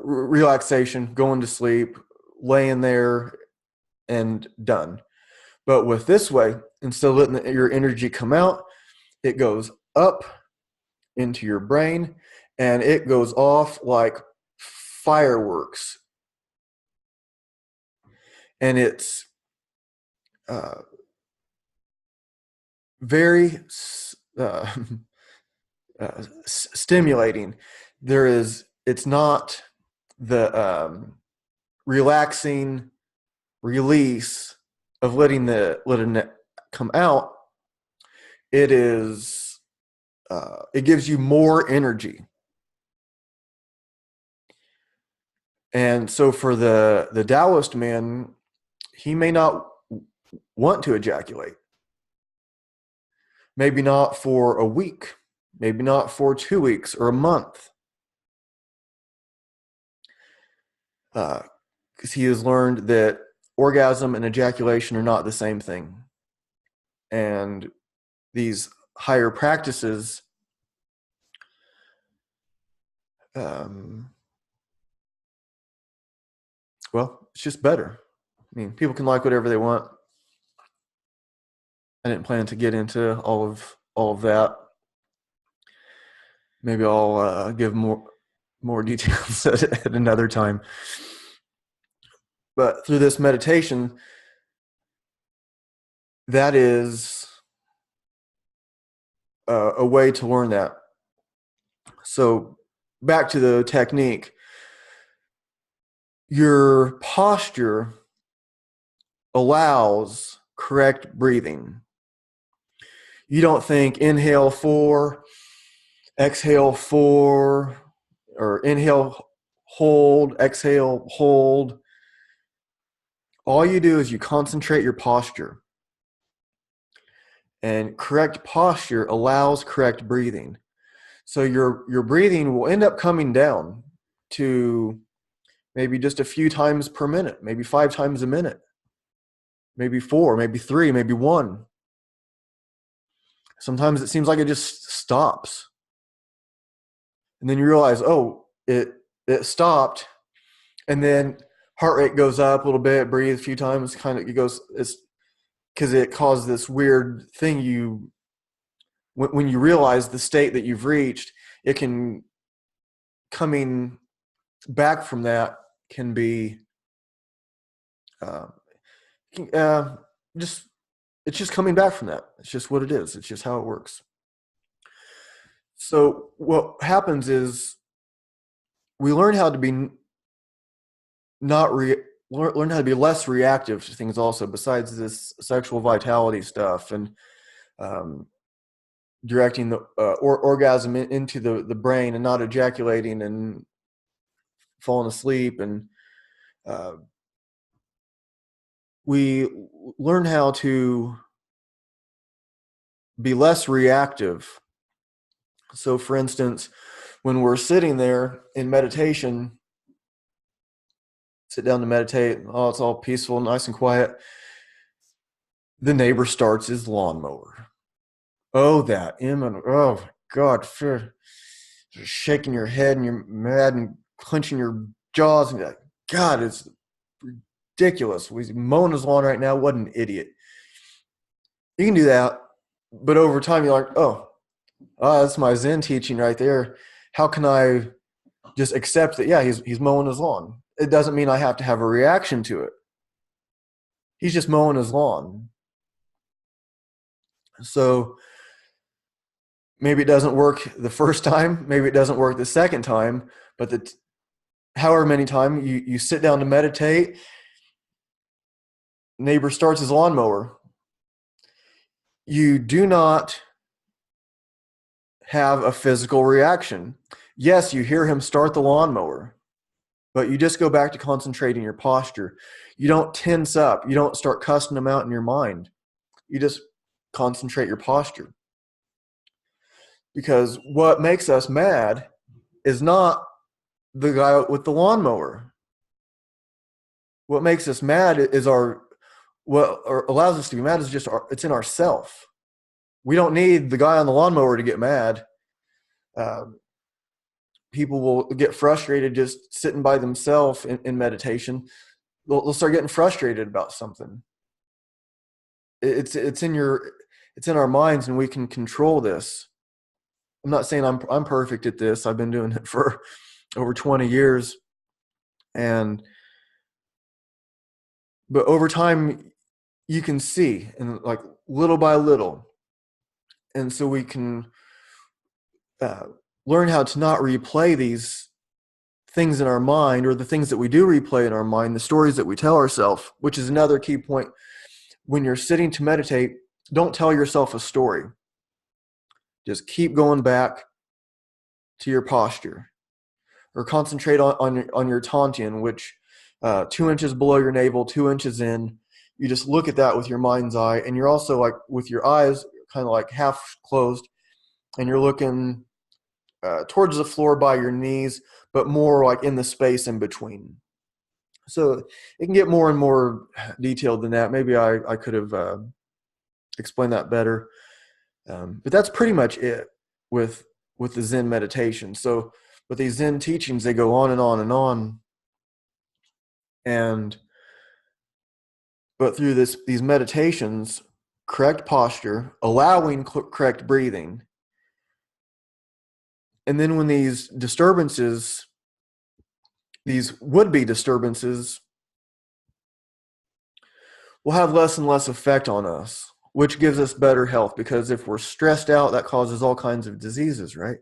Speaker 1: relaxation, going to sleep, laying there, and done. But with this way, instead of letting your energy come out, it goes up into your brain, and it goes off like fireworks. And it's very stimulating. It's not the relaxing release of letting it come out. It is it gives you more energy. And so for the Taoist man, he may not want to ejaculate. Maybe not for a week, maybe not for 2 weeks or a month. Because he has learned that orgasm and ejaculation are not the same thing. And these higher practices, well, it's just better. I mean, people can like whatever they want. I didn't plan to get into all of that. Maybe I'll give more details at another time. But through this meditation, that is a way to learn that. So back to the technique. Your posture allows correct breathing. You don't think inhale 4, exhale 4, or inhale, hold, exhale, hold. All you do is you concentrate your posture. And correct posture allows correct breathing. So your breathing will end up coming down to maybe just a few times per minute, maybe 5 times a minute, maybe 4, maybe 3, maybe 1. Sometimes it seems like it just stops. And then you realize, oh, it stopped. And then heart rate goes up a little bit, breathe a few times, it's because it caused this weird thing. When you realize the state that you've reached, it can, coming back from that can be Uh, uh, just it's just coming back from that. It's just what it is. It's just how it works. So what happens is we learn how to be not re- learn how to be less reactive to things also, besides this sexual vitality stuff and um, directing the orgasm into the brain and not ejaculating and falling asleep. And uh, we learn how to be less reactive. So for instance, when we're sitting there in meditation, sit down to meditate, oh, it's all peaceful, nice and quiet, the neighbor starts his lawnmower. Oh, that imminent, oh God, you're shaking your head and you're mad and clenching your jaws and you're like, God, it's ridiculous. He's mowing his lawn right now. What an idiot. You can do that, but over time you're like, oh, that's my Zen teaching right there. How can I just accept that? Yeah, he's mowing his lawn. It doesn't mean I have to have a reaction to it. He's just mowing his lawn. So maybe it doesn't work the first time, maybe it doesn't work the second time, but however many times you sit down to meditate, neighbor starts his lawnmower. You do not have a physical reaction. Yes, you hear him start the lawnmower, but you just go back to concentrating your posture. You don't tense up. You don't start cussing him out in your mind. You just concentrate your posture. Because what makes us mad is not the guy with the lawnmower. What makes us mad is what allows us to be mad is just it's in ourself. We don't need the guy on the lawnmower to get mad. People will get frustrated just sitting by themselves in meditation. They'll start getting frustrated about something. It's in our minds, and we can control this. I'm not saying I'm perfect at this. I've been doing it for over 20 years, but over time you can see, and like little by little, and so we can uh, learn how to not replay these things in our mind, or the things that we do replay in our mind, the stories that we tell ourselves, which is another key point. When you're sitting to meditate, don't tell yourself a story. Just keep going back to your posture, or concentrate on your Tantian, which 2 inches below your navel, 2 inches in. You just look at that with your mind's eye, and you're also like with your eyes kind of like half closed, and you're looking towards the floor by your knees, but more like in the space in between. So it can get more and more detailed than that. Maybe I could have explained that better. But that's pretty much it with the Zen meditation. So with these Zen teachings, they go on and on and on. But through these meditations, correct posture, allowing correct breathing, and then when these disturbances, these would-be disturbances, will have less and less effect on us, which gives us better health. Because if we're stressed out, that causes all kinds of diseases, right?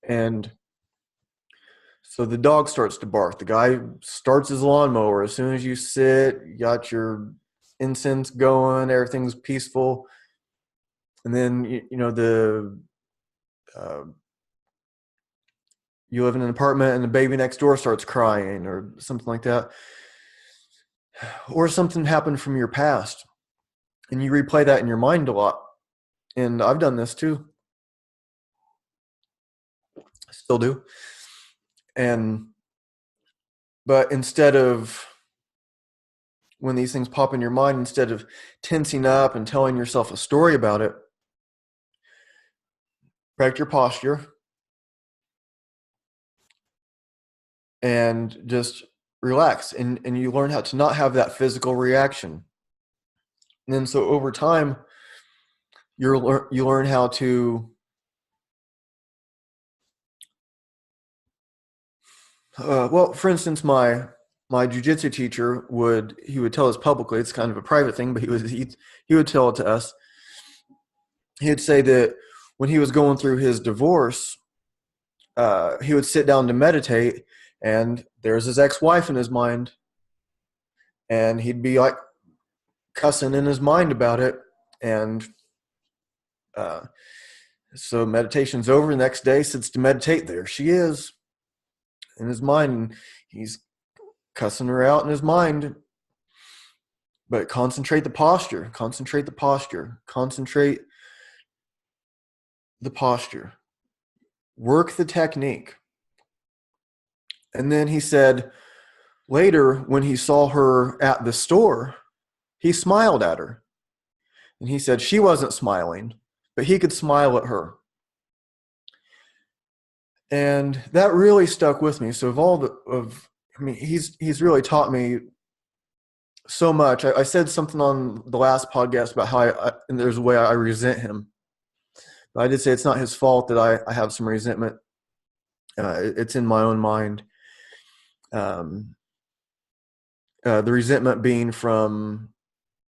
Speaker 1: And so the dog starts to bark. The guy starts his lawnmower. As soon as you sit, you got your incense going, everything's peaceful. And then, uh, you live in an apartment and the baby next door starts crying or something like that. Or something happened from your past and you replay that in your mind a lot. And I've done this too. Still do. And but instead of, when these things pop in your mind, instead of tensing up and telling yourself a story about it, correct your posture and just relax, and you learn how to not have that physical reaction. And then so over time you learn how to well, for instance, my jujitsu teacher would tell us publicly. It's kind of a private thing, but he would tell it to us. He'd say that when he was going through his divorce, he would sit down to meditate, and there's his ex-wife in his mind, and he'd be like cussing in his mind about it. And uh, so meditation's over. The next day, sits to meditate. There she is in his mind, and he's cussing her out in his mind. But concentrate the posture, concentrate the posture, concentrate the posture, work the technique. And then he said later, when he saw her at the store, he smiled at her. And he said she wasn't smiling, but he could smile at her. And that really stuck with me. So he's really taught me so much. I said something on the last podcast about how and there's a way I resent him. But I did say it's not his fault that I have some resentment. It's in my own mind. The resentment being from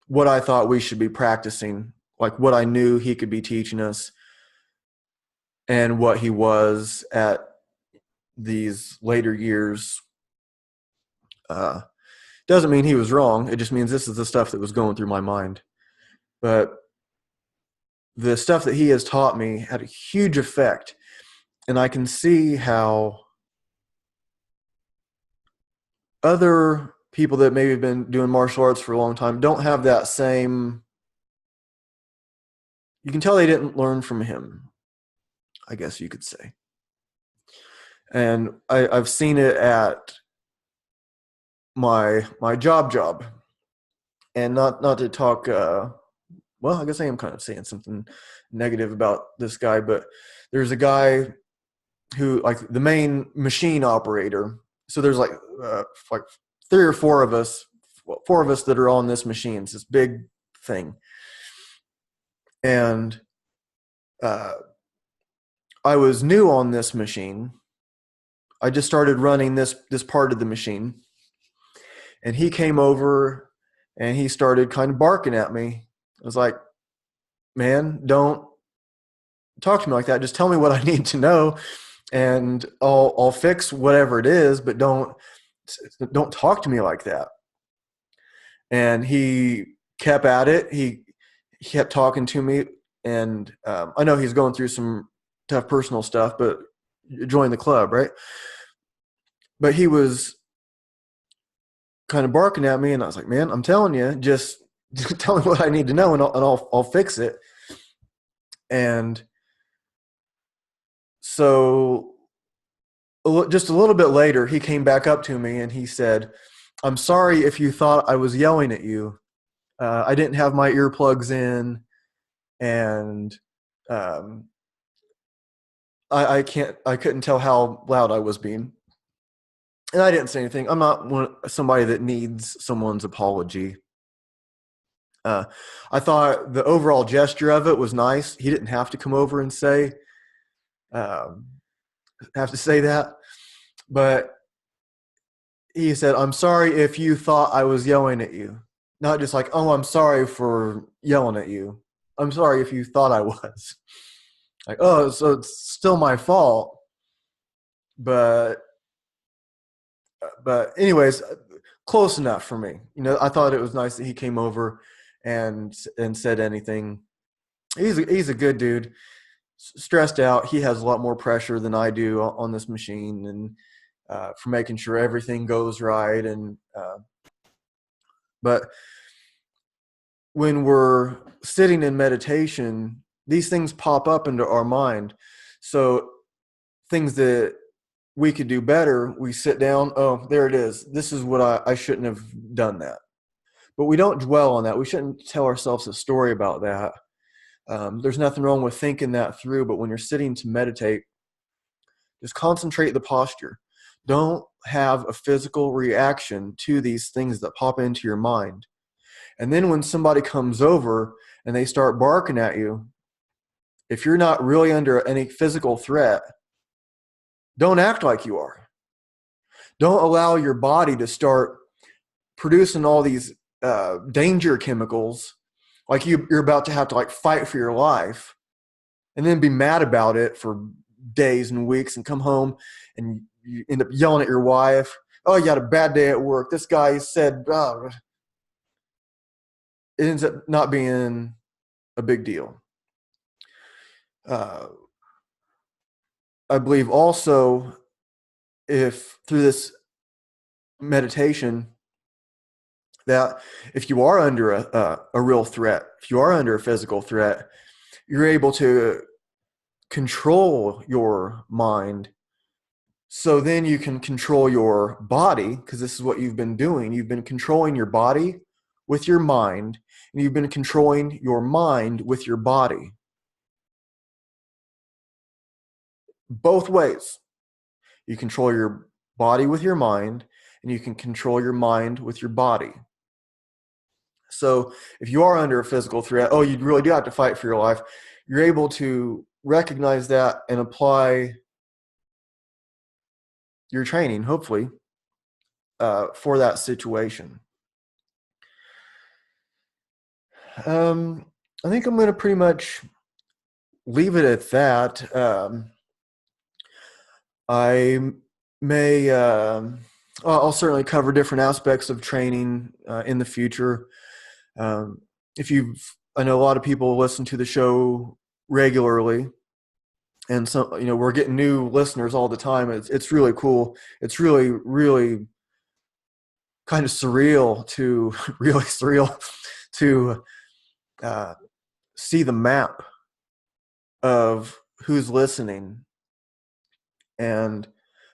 Speaker 1: what I thought we should be practicing, like what I knew he could be teaching us, and what he was at these later years. Doesn't mean he was wrong. It just means this is the stuff that was going through my mind. But the stuff that he has taught me had a huge effect. And I can see how other people that maybe have been doing martial arts for a long time don't have that same. You can tell they didn't learn from him, I guess you could say. And I've seen it at my job. And not to talk, well, I guess I am kind of saying something negative about this guy, but there's a guy who, like, the main machine operator. So there's like three or four of us that are on this machine. It's this big thing. And I was new on this machine. I just started running this part of the machine. And he came over and he started kind of barking at me. I was like, man, don't talk to me like that. Just tell me what I need to know, and I'll fix whatever it is, but don't talk to me like that. And he kept at it. He kept talking to me, and I know he's going through some tough personal stuff, but join the club, right? But he was kind of barking at me, and I was like, man, I'm telling you, just tell me what I need to know, and I'll fix it. And so just a little bit later, he came back up to me and he said, I'm sorry if you thought I was yelling at you. I didn't have my earplugs in, and I couldn't tell how loud I was being. And I didn't say anything. I'm not somebody that needs someone's apology. I thought the overall gesture of it was nice. He didn't have to come over and have to say that. But he said, I'm sorry if you thought I was yelling at you. Not just like, oh, I'm sorry for yelling at you. I'm sorry if you thought I was. Like, oh, so it's still my fault. But anyways, close enough for me. You know, I thought it was nice that he came over and said anything. He's a good dude. Stressed out. He has a lot more pressure than I do on this machine, and for making sure everything goes right. And but when we're sitting in meditation, these things pop up into our mind. So things that we could do better, we sit down, oh, there it is. This is what I shouldn't have done that. But we don't dwell on that. We shouldn't tell ourselves a story about that. There's nothing wrong with thinking that through, but when you're sitting to meditate, just concentrate the posture. Don't have a physical reaction to these things that pop into your mind. And then when somebody comes over and they start barking at you, if you're not really under any physical threat, don't act like you are. Don't allow your body to start producing all these danger chemicals, like you're about to have to like fight for your life, and then be mad about it for days and weeks, and come home and you end up yelling at your wife. Oh, you had a bad day at work. This guy said, oh. It ends up not being a big deal. Uh, I believe also, if through this meditation, that if you are under a real threat, if you are under a physical threat, you're able to control your mind. So then you can control your body, because this is what you've been doing. You've been controlling your body with your mind, and you've been controlling your mind with your body. Both ways. You control your body with your mind, and you can control your mind with your body. So if you are under a physical threat, oh, you really do have to fight for your life, you're able to recognize that and apply your training, hopefully, for that situation. I think I'm going to pretty much leave it at that. I may, I'll certainly cover different aspects of training in the future. If I know a lot of people listen to the show regularly, and so we're getting new listeners all the time. It's really cool. It's really, really kind of surreal to really surreal to see the map of who's listening, and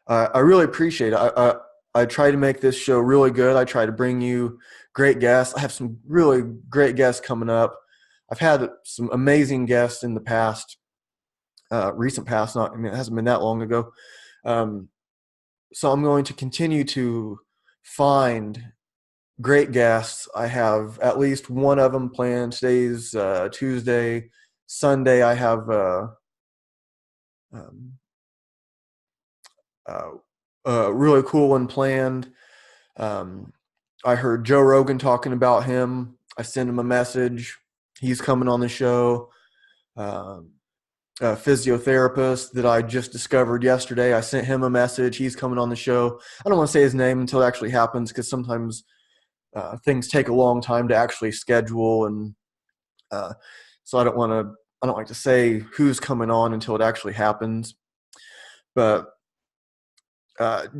Speaker 1: I really appreciate it. I try to make this show really good. I try to bring you great guests. I have some really great guests coming up. I've had some amazing guests in the past, recent past. It hasn't been that long ago. So I'm going to continue to find great guests. I have at least one of them planned. Today's Tuesday. Sunday, I have a really cool one planned. I heard Joe Rogan talking about him. I sent him a message. He's coming on the show. A physiotherapist that I just discovered yesterday, I sent him a message. He's coming on the show. I don't want to say his name until it actually happens, because sometimes things take a long time to actually schedule, and so I don't like to say who's coming on until it actually happens. But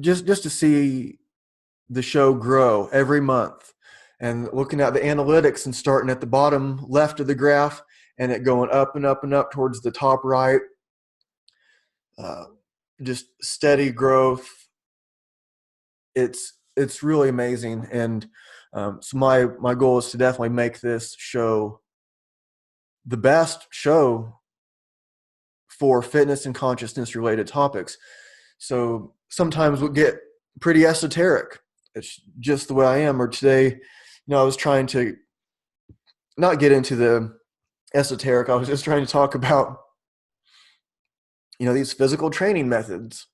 Speaker 1: just to see the show grow every month, and looking at the analytics and starting at the bottom left of the graph and it going up and up and up towards the top right, just steady growth. It's really amazing. And so my goal is to definitely make this show the best show for fitness and consciousness related topics. So sometimes we'll get pretty esoteric. It's just the way I am. Or today, I was trying to not get into the esoteric. I was just trying to talk about, these physical training methods,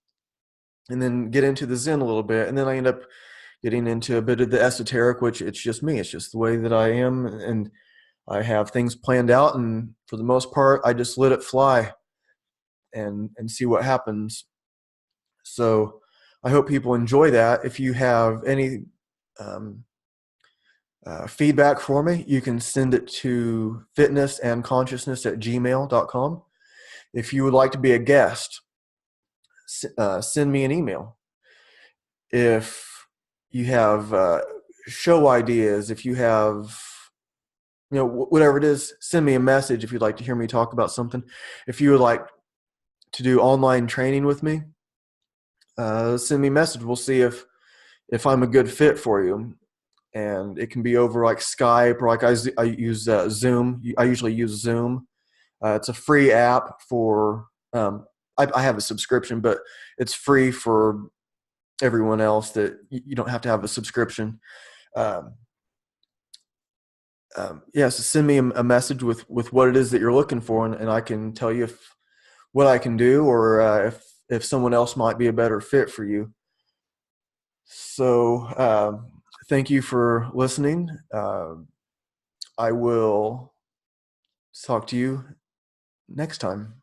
Speaker 1: and then get into the Zen a little bit. And then I end up getting into a bit of the esoteric, which it's just me. It's just the way that I am. And I have things planned out. And for the most part, I just let it fly and see what happens. So I hope people enjoy that. If you have any feedback for me, you can send it to fitnessandconsciousness@gmail.com. If you would like to be a guest, send me an email. If you have show ideas, if you have, whatever it is, send me a message if you'd like to hear me talk about something. If you would like to do online training with me, send me a message. We'll see if I'm a good fit for you. And it can be over like Skype, or like I use Zoom. I usually use Zoom. It's a free app for, I have a subscription, but it's free for everyone else. That you don't have to have a subscription. So send me a message with what it is that you're looking for, and I can tell you what I can do, or if someone else might be a better fit for you. So, thank you for listening. I will talk to you next time.